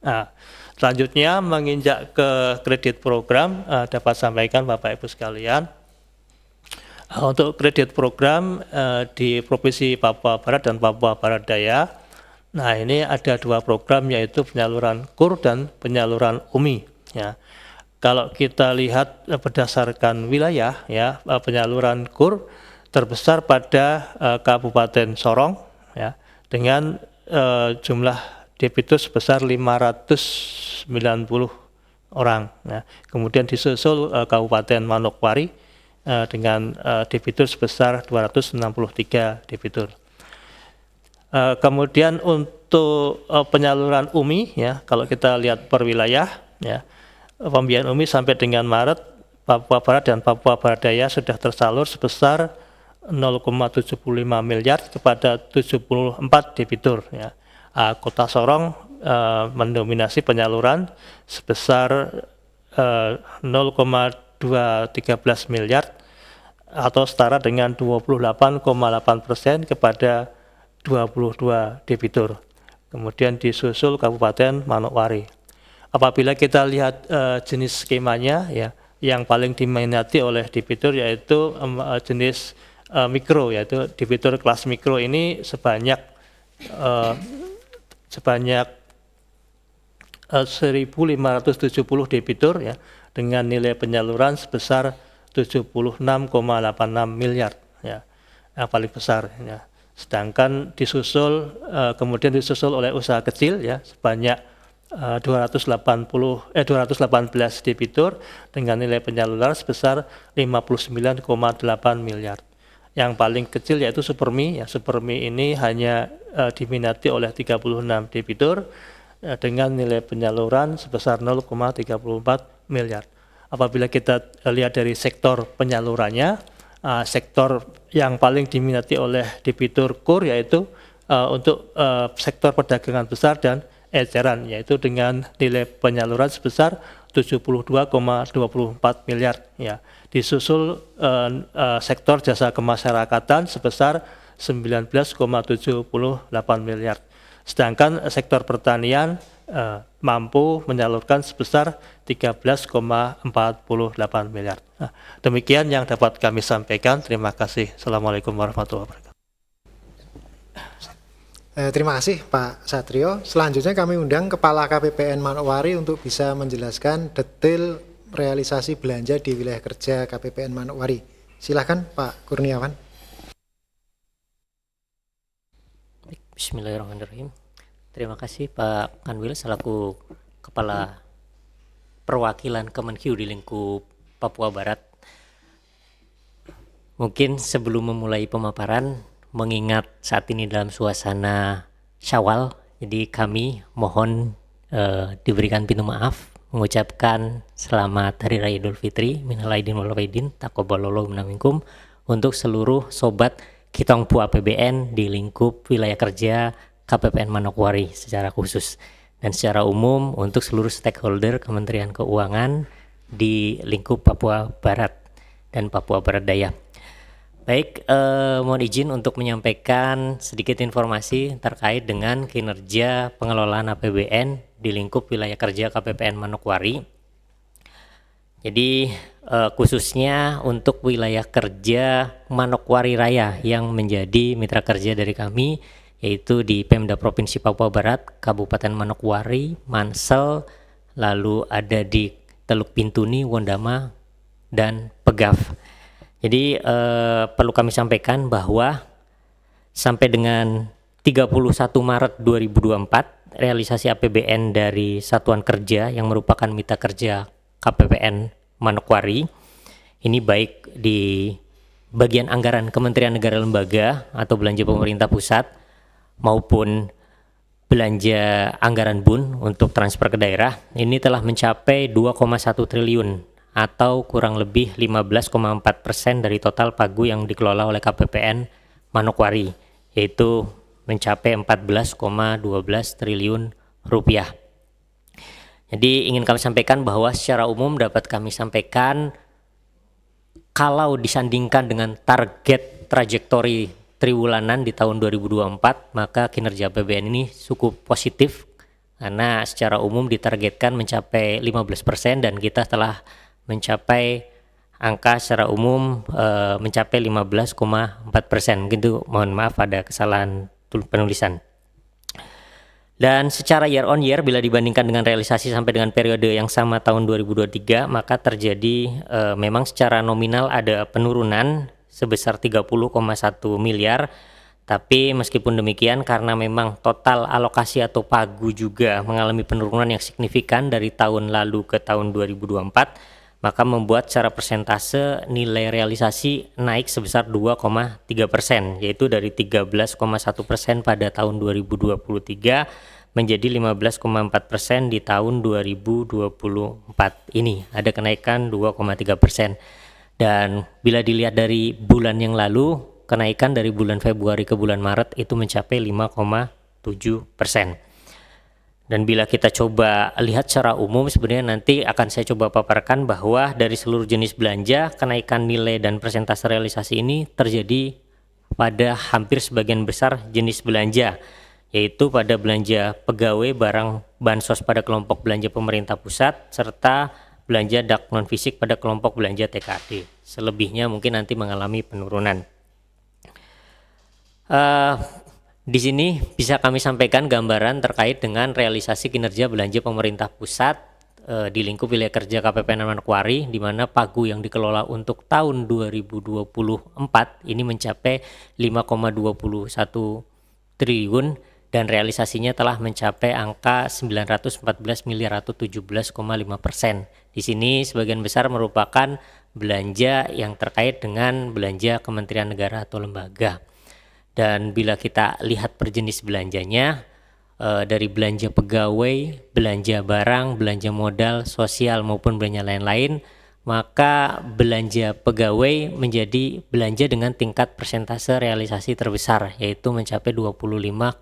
Nah, selanjutnya menginjak ke kredit program, dapat sampaikan Bapak Ibu sekalian. Untuk kredit program di Provinsi Papua Barat dan Papua Barat Daya, nah ini ada 2 program yaitu penyaluran KUR dan penyaluran UMI. Ya. Kalau kita lihat berdasarkan wilayah, ya penyaluran KUR terbesar pada Kabupaten Sorong, ya dengan jumlah debitur sebesar 590 orang. Nah, kemudian disusul Kabupaten Manokwari dengan debitur sebesar 263 debitur. Kemudian untuk penyaluran UMI, ya, kalau kita lihat per wilayah, ya, pembiayaan UMI sampai dengan Maret, Papua Barat dan Papua Barat Daya sudah tersalur sebesar 0,75 miliar kepada 74 debitur. Ya. Kota Sorong mendominasi penyaluran sebesar 0,213 miliar atau setara dengan 28,8% kepada 22 debitur. Kemudian disusul Kabupaten Manokwari. Apabila kita lihat jenis skemanya, ya, yang paling diminati oleh debitur yaitu jenis mikro, yaitu debitur kelas mikro ini sebanyak 1.570 debitur, ya, dengan nilai penyaluran sebesar 76,86 miliar, ya, yang paling besar, ya. Sedangkan kemudian disusul oleh usaha kecil, ya, sebanyak 218 debitur dengan nilai penyaluran sebesar 59,8 miliar. Yang paling kecil yaitu Supermi, ya, Supermi ini hanya diminati oleh 36 debitur dengan nilai penyaluran sebesar 0,34 miliar. Apabila kita lihat dari sektor penyalurannya, sektor yang paling diminati oleh debitur KUR yaitu untuk sektor perdagangan besar dan eceran, yaitu dengan nilai penyaluran sebesar 72,24 miliar, ya. Disusul sektor jasa kemasyarakatan sebesar 19,78 miliar. Sedangkan sektor pertanian mampu menyalurkan sebesar 13,48 miliar. Nah, demikian yang dapat kami sampaikan. Terima kasih. Assalamualaikum warahmatullahi wabarakatuh. Terima kasih Pak Satrio. Selanjutnya kami undang Kepala KPPN Manokwari untuk bisa menjelaskan detail realisasi belanja di wilayah kerja KPPN Manokwari. Silakan Pak Kurniawan. Bismillahirrahmanirrahim. Terima kasih Pak Kanwil selaku Kepala Perwakilan Kemenq di lingkup Papua Barat. Mungkin sebelum memulai pemaparan, mengingat saat ini dalam suasana Syawal, jadi kami mohon diberikan pintu maaf, mengucapkan selamat Hari Raya Idul Fitri, minal aidin wal faidin, taqabbalallahu minna minkum untuk seluruh sobat Kitongpu APBN di lingkup wilayah kerja KPPN Manokwari secara khusus dan secara umum untuk seluruh stakeholder Kementerian Keuangan di lingkup Papua Barat dan Papua Barat Daya. Baik, mohon izin untuk menyampaikan sedikit informasi terkait dengan kinerja pengelolaan APBN di lingkup wilayah kerja KPPN Manokwari. Jadi khususnya untuk wilayah kerja Manokwari Raya yang menjadi mitra kerja dari kami, yaitu di Pemda Provinsi Papua Barat, Kabupaten Manokwari, Mansel, lalu ada di Teluk Bintuni, Wondama, dan Pegaf. Jadi perlu kami sampaikan bahwa sampai dengan 31 Maret 2024, realisasi APBN dari Satuan Kerja yang merupakan mitra kerja KPPN Manokwari, ini baik di bagian anggaran Kementerian Negara Lembaga atau belanja pemerintah pusat, maupun belanja anggaran BUN untuk transfer ke daerah, ini telah mencapai 2,1 triliun atau kurang lebih 15,4% dari total pagu yang dikelola oleh KPPN Manokwari, yaitu mencapai 14,12 triliun rupiah. Jadi ingin kami sampaikan bahwa secara umum dapat kami sampaikan kalau disandingkan dengan target trajektori triwulanan di tahun 2024, maka kinerja APBN ini cukup positif karena secara umum ditargetkan mencapai 15% dan kita telah mencapai angka secara umum mencapai 15,4%. Gitu, mohon maaf ada kesalahan penulisan. Dan secara year on year bila dibandingkan dengan realisasi sampai dengan periode yang sama tahun 2023, maka terjadi memang secara nominal ada penurunan sebesar 30,1 miliar, Tapi meskipun demikian, karena memang total alokasi atau pagu juga mengalami penurunan yang signifikan dari tahun lalu ke tahun 2024, maka membuat secara persentase nilai realisasi naik sebesar 2,3%, yaitu dari 13,1% pada tahun 2023 menjadi 15,4% di tahun 2024 ini. Ada kenaikan 2,3%. Dan bila dilihat dari bulan yang lalu, kenaikan dari bulan Februari ke bulan Maret itu mencapai 5,7%. Dan bila kita coba lihat secara umum, sebenarnya nanti akan saya coba paparkan bahwa dari seluruh jenis belanja, kenaikan nilai dan persentase realisasi ini terjadi pada hampir sebagian besar jenis belanja, yaitu pada belanja pegawai, barang, bansos pada kelompok belanja pemerintah pusat, serta belanja dak non fisik pada kelompok belanja TKD. Selebihnya mungkin nanti mengalami penurunan. Di sini bisa kami sampaikan gambaran terkait dengan realisasi kinerja belanja pemerintah pusat di lingkup wilayah kerja KPPN Manokwari, di mana pagu yang dikelola untuk tahun 2024 ini mencapai 5,21 triliun dan realisasinya telah mencapai angka 914 miliar atau 17,5%. Di sini sebagian besar merupakan belanja yang terkait dengan belanja Kementerian Negara atau lembaga. Dan bila kita lihat per jenis belanjanya, dari belanja pegawai, belanja barang, belanja modal, sosial maupun belanja lain-lain, maka belanja pegawai menjadi belanja dengan tingkat persentase realisasi terbesar, yaitu mencapai 25,9%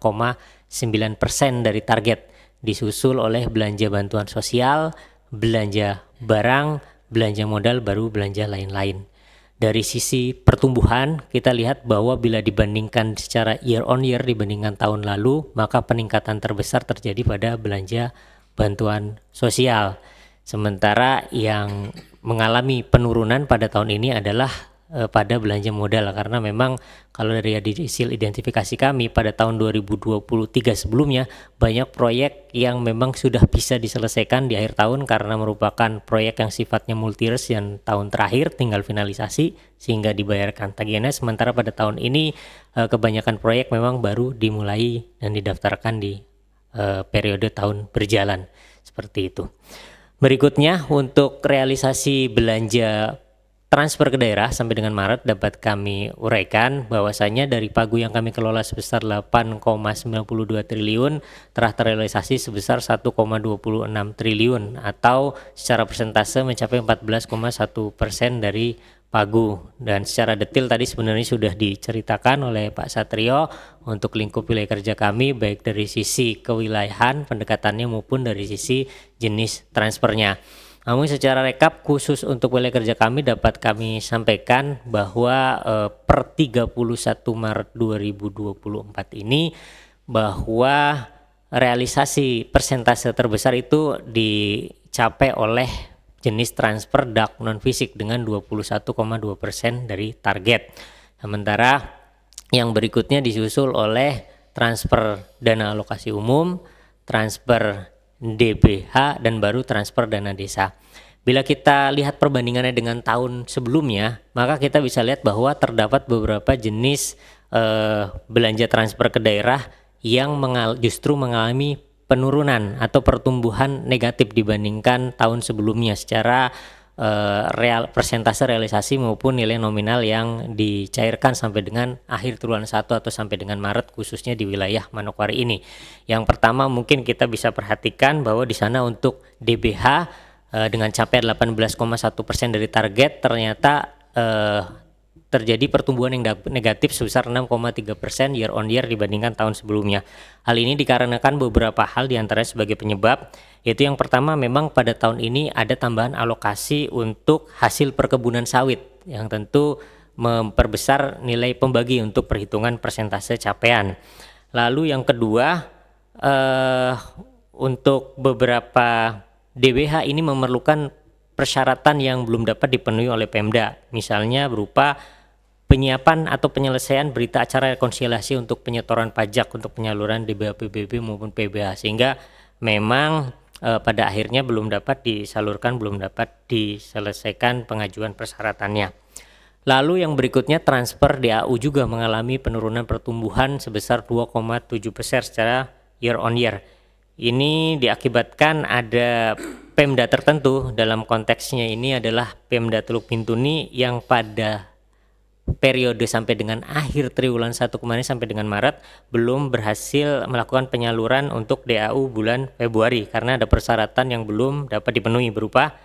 dari target, disusul oleh belanja bantuan sosial, belanja barang, belanja modal, baru belanja lain-lain. Dari sisi pertumbuhan, kita lihat bahwa bila dibandingkan secara year on year dibandingkan tahun lalu, maka peningkatan terbesar terjadi pada belanja bantuan sosial. Sementara yang mengalami penurunan pada tahun ini adalah pada belanja modal, karena memang kalau dari hasil identifikasi kami pada tahun 2023 sebelumnya banyak proyek yang memang sudah bisa diselesaikan di akhir tahun karena merupakan proyek yang sifatnya multi-years yang tahun terakhir tinggal finalisasi sehingga dibayarkan tagihannya, sementara pada tahun ini kebanyakan proyek memang baru dimulai dan didaftarkan di periode tahun berjalan, seperti itu. Berikutnya untuk realisasi belanja transfer ke daerah sampai dengan Maret dapat kami uraikan bahwasanya dari pagu yang kami kelola sebesar 8,92 triliun telah terrealisasi sebesar 1,26 triliun atau secara persentase mencapai 14,1% dari pagu. Dan secara detail tadi sebenarnya sudah diceritakan oleh Pak Satrio untuk lingkup wilayah kerja kami, baik dari sisi kewilayahan pendekatannya maupun dari sisi jenis transfernya. Namun secara rekap khusus untuk wilayah kerja kami dapat kami sampaikan bahwa per 31 Maret 2024 ini bahwa realisasi persentase terbesar itu dicapai oleh jenis transfer dak non fisik dengan 21,2% dari target. Sementara yang berikutnya disusul oleh transfer dana alokasi umum, transfer DBH, dan baru transfer dana desa. Bila kita lihat perbandingannya dengan tahun sebelumnya, maka kita bisa lihat bahwa terdapat beberapa jenis belanja transfer ke daerah yang justru mengalami penurunan atau pertumbuhan negatif dibandingkan tahun sebelumnya secara persentase realisasi maupun nilai nominal yang dicairkan sampai dengan akhir triwulan 1 atau sampai dengan Maret, khususnya di wilayah Manokwari ini. Yang pertama mungkin kita bisa perhatikan bahwa di sana untuk DBH dengan capaian 18,1% dari target ternyata terjadi pertumbuhan yang negatif sebesar 6,3% year on year dibandingkan tahun sebelumnya. Hal ini dikarenakan beberapa hal diantaranya sebagai penyebab, yaitu yang pertama memang pada tahun ini ada tambahan alokasi untuk hasil perkebunan sawit yang tentu memperbesar nilai pembagi untuk perhitungan persentase capaian. Lalu yang kedua untuk beberapa DBH ini memerlukan persyaratan yang belum dapat dipenuhi oleh Pemda, misalnya berupa penyiapan atau penyelesaian berita acara rekonsiliasi untuk penyetoran pajak untuk penyaluran DBH PBB maupun PBH, sehingga memang pada akhirnya belum dapat disalurkan, belum dapat diselesaikan pengajuan persyaratannya. Lalu yang berikutnya transfer DAU juga mengalami penurunan pertumbuhan sebesar 2,7% secara year on year. Ini diakibatkan ada Pemda tertentu, dalam konteksnya ini adalah Pemda Teluk Bintuni yang pada periode sampai dengan akhir triwulan 1 kemarin sampai dengan Maret belum berhasil melakukan penyaluran untuk DAU bulan Februari karena ada persyaratan yang belum dapat dipenuhi berupa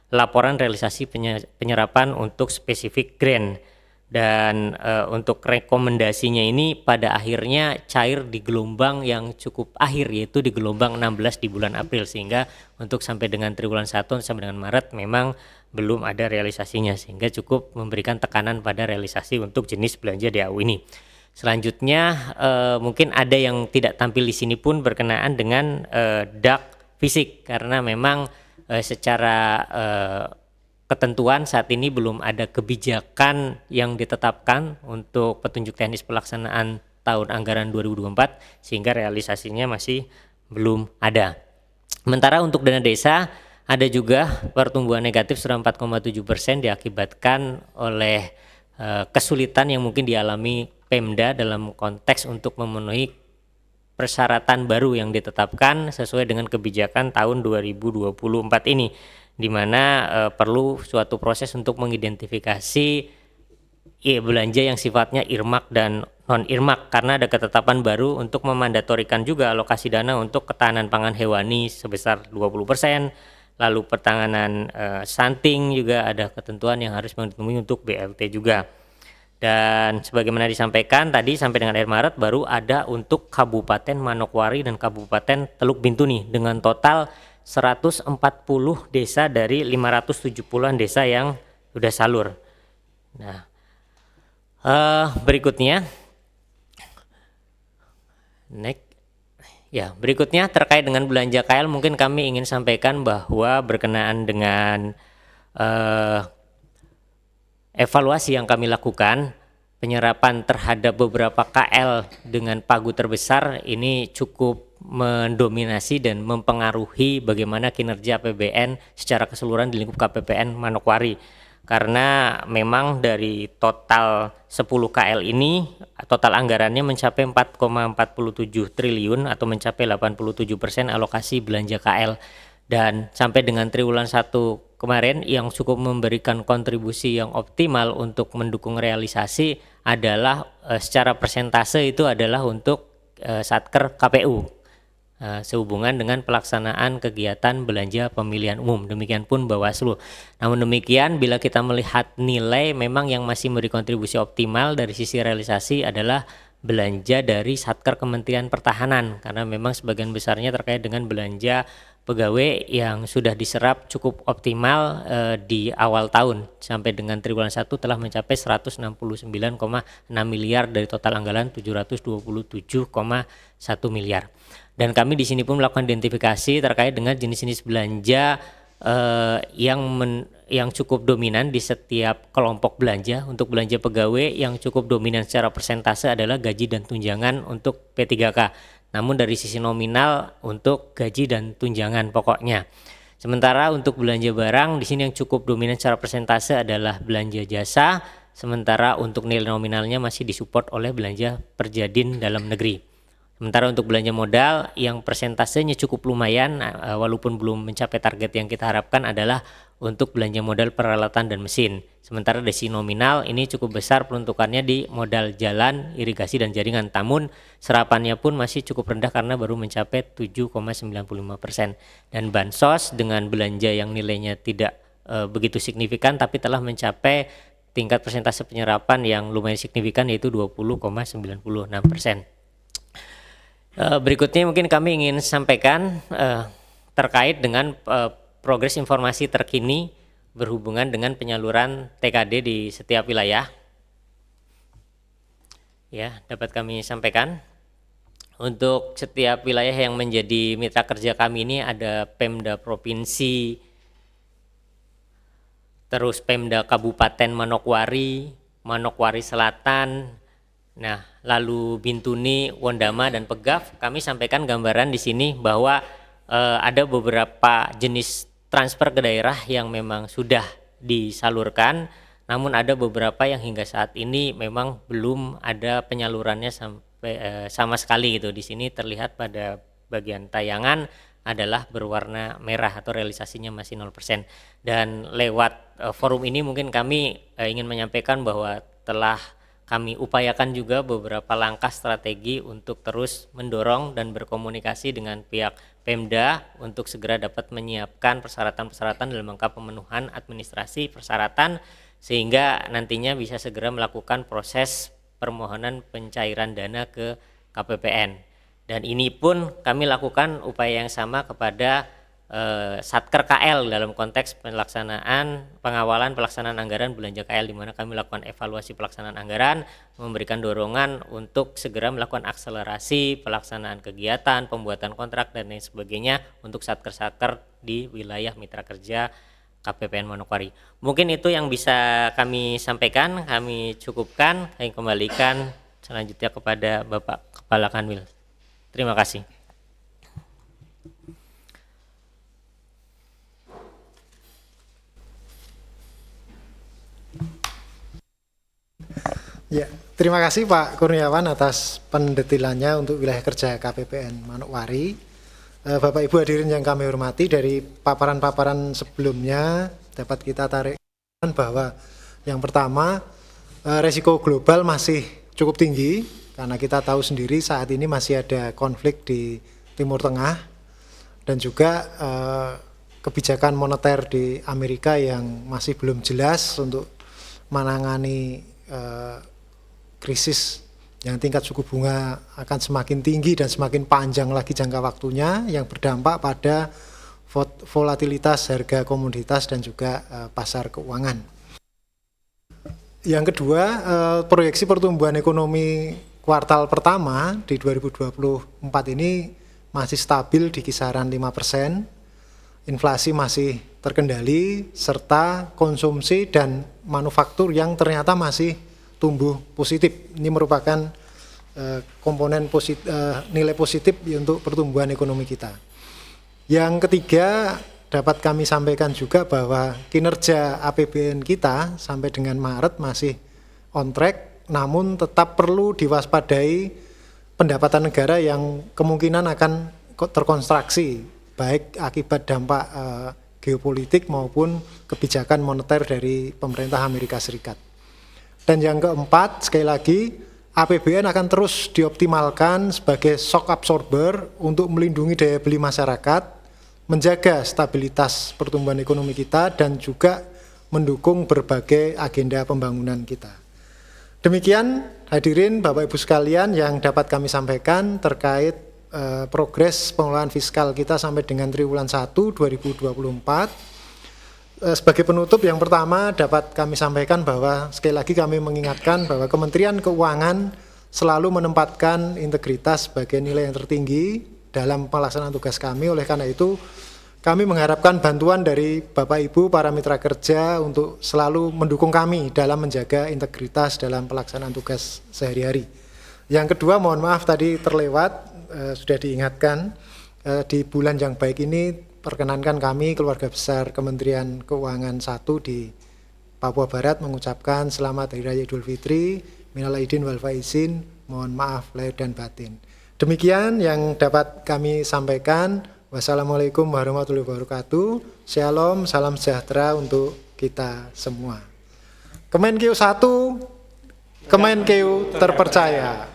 laporan realisasi penyerapan untuk spesifik grant. Dan untuk rekomendasinya ini pada akhirnya cair di gelombang yang cukup akhir, yaitu di gelombang 16 di bulan April, sehingga untuk sampai dengan triwulan 1 sampai dengan Maret memang belum ada realisasinya, sehingga cukup memberikan tekanan pada realisasi untuk jenis belanja DAU ini. Selanjutnya mungkin ada yang tidak tampil di sini pun berkenaan dengan DAK fisik, karena memang secara ketentuan saat ini belum ada kebijakan yang ditetapkan untuk petunjuk teknis pelaksanaan tahun anggaran 2024 sehingga realisasinya masih belum ada. Sementara untuk dana desa ada juga pertumbuhan negatif sudah 4,7% diakibatkan oleh kesulitan yang mungkin dialami Pemda dalam konteks untuk memenuhi persyaratan baru yang ditetapkan sesuai dengan kebijakan tahun 2024 ini, di mana perlu suatu proses untuk mengidentifikasi belanja yang sifatnya earmark dan non-earmark, karena ada ketetapan baru untuk memandatorikan juga alokasi dana untuk ketahanan pangan hewani sebesar 20%, lalu pertahanan stunting juga ada ketentuan yang harus dipenuhi untuk BLT juga. Dan sebagaimana disampaikan tadi sampai dengan akhir Maret baru ada untuk Kabupaten Manokwari dan Kabupaten Teluk Bintuni dengan total 140 desa dari 570-an desa yang sudah salur. Nah, berikutnya berikutnya terkait dengan belanja KL, mungkin kami ingin sampaikan bahwa berkenaan dengan evaluasi yang kami lakukan, penyerapan terhadap beberapa KL dengan pagu terbesar ini cukup mendominasi dan mempengaruhi bagaimana kinerja APBN secara keseluruhan di lingkup KPPN Manokwari. Karena memang dari total 10 KL ini total anggarannya mencapai 4,47 triliun atau mencapai 87% alokasi belanja KL. Dan sampai dengan triwulan 1 kemarin yang cukup memberikan kontribusi yang optimal untuk mendukung realisasi adalah secara persentase itu adalah untuk Satker KPU. Sehubungan dengan pelaksanaan kegiatan belanja pemilihan umum, demikian pun Bawaslu. Namun demikian, bila kita melihat nilai memang yang masih memberi kontribusi optimal dari sisi realisasi adalah belanja dari Satker Kementerian Pertahanan, karena memang sebagian besarnya terkait dengan belanja pegawai yang sudah diserap cukup optimal di awal tahun sampai dengan triwulan 1 telah mencapai 169,6 miliar dari total anggaran 727,1 miliar. Dan kami di sini pun melakukan identifikasi terkait dengan jenis-jenis belanja yang cukup dominan di setiap kelompok belanja. Untuk belanja pegawai yang cukup dominan secara persentase adalah gaji dan tunjangan untuk P3K. Namun dari sisi nominal untuk gaji dan tunjangan pokoknya. Sementara untuk belanja barang di sini yang cukup dominan secara persentase adalah belanja jasa, sementara untuk nilai nominalnya masih disupport oleh belanja Perjadin dalam negeri. Sementara untuk belanja modal yang persentasenya cukup lumayan walaupun belum mencapai target yang kita harapkan adalah untuk belanja modal peralatan dan mesin. Sementara dari sisi nominal ini cukup besar peruntukannya di modal jalan, irigasi dan jaringan. Namun serapannya pun masih cukup rendah karena baru mencapai 7,95%. Dan bansos dengan belanja yang nilainya tidak begitu signifikan tapi telah mencapai tingkat persentase penyerapan yang lumayan signifikan yaitu 20,96%. Berikutnya mungkin kami ingin sampaikan terkait dengan progres informasi terkini berhubungan dengan penyaluran TKD di setiap wilayah. Ya, dapat kami sampaikan. Untuk setiap wilayah yang menjadi mitra kerja kami ini ada Pemda Provinsi, terus Pemda Kabupaten Manokwari, Manokwari Selatan, nah, lalu Bintuni, Wondama dan Pegaf. Kami sampaikan gambaran di sini bahwa ada beberapa jenis transfer ke daerah yang memang sudah disalurkan. namun ada beberapa yang hingga saat ini memang belum ada penyalurannya sampai sama sekali gitu. Di sini terlihat pada bagian tayangan adalah berwarna merah atau realisasinya masih 0%. Dan lewat forum ini mungkin kami ingin menyampaikan bahwa telah kami upayakan juga beberapa langkah strategi untuk terus mendorong dan berkomunikasi dengan pihak Pemda untuk segera dapat menyiapkan persyaratan-persyaratan dalam rangka pemenuhan administrasi persyaratan sehingga nantinya bisa segera melakukan proses permohonan pencairan dana ke KPPN. Dan ini pun kami lakukan upaya yang sama kepada Satker KL dalam konteks pelaksanaan pengawalan pelaksanaan anggaran belanja KL, di mana kami lakukan evaluasi pelaksanaan anggaran, memberikan dorongan untuk segera melakukan akselerasi pelaksanaan kegiatan, pembuatan kontrak dan lain sebagainya untuk satker-satker di wilayah mitra kerja KPPN Manokwari. Mungkin itu yang bisa kami sampaikan, kami cukupkan, kami kembalikan selanjutnya kepada Bapak Kepala Kanwil. Terima kasih. Ya, terima kasih Pak Kurniawan atas pendetilannya untuk wilayah kerja KPPN Manokwari. Bapak Ibu hadirin yang kami hormati, dari paparan-paparan sebelumnya dapat kita tarik bahwa yang pertama, resiko global masih cukup tinggi karena kita tahu sendiri saat ini masih ada konflik di Timur Tengah dan juga kebijakan moneter di Amerika yang masih belum jelas untuk menangani krisis yang tingkat suku bunga akan semakin tinggi dan semakin panjang lagi jangka waktunya yang berdampak pada volatilitas harga komoditas dan juga pasar keuangan. Yang kedua, proyeksi pertumbuhan ekonomi kuartal pertama di 2024 ini masih stabil di kisaran 5%, inflasi masih terkendali, serta konsumsi dan manufaktur yang ternyata masih tumbuh positif. Ini merupakan komponen nilai positif untuk pertumbuhan ekonomi kita. Yang ketiga, dapat kami sampaikan juga bahwa kinerja APBN kita sampai dengan Maret masih on track, namun tetap perlu diwaspadai pendapatan negara yang kemungkinan akan terkonstruksi, baik akibat dampak geopolitik maupun kebijakan moneter dari pemerintah Amerika Serikat. Dan yang keempat, sekali lagi, APBN akan terus dioptimalkan sebagai shock absorber untuk melindungi daya beli masyarakat, menjaga stabilitas pertumbuhan ekonomi kita, dan juga mendukung berbagai agenda pembangunan kita. Demikian hadirin Bapak Ibu sekalian yang dapat kami sampaikan terkait progres pengelolaan fiskal kita sampai dengan triwulan 1 2024. Sebagai penutup, yang pertama dapat kami sampaikan bahwa sekali lagi kami mengingatkan bahwa Kementerian Keuangan selalu menempatkan integritas sebagai nilai yang tertinggi dalam pelaksanaan tugas kami. Oleh karena itu, kami mengharapkan bantuan dari Bapak Ibu para mitra kerja untuk selalu mendukung kami dalam menjaga integritas dalam pelaksanaan tugas sehari-hari. Yang kedua, mohon maaf tadi terlewat, sudah diingatkan, di bulan yang baik ini perkenankan kami keluarga besar Kementerian Keuangan 1 di Papua Barat mengucapkan selamat Hari Raya Idul Fitri, minal aidin wal faizin, mohon maaf lahir dan batin. Demikian yang dapat kami sampaikan. Wassalamualaikum warahmatullahi wabarakatuh. Shalom, salam sejahtera untuk kita semua. Kemenkeu 1, Kemenkeu terpercaya.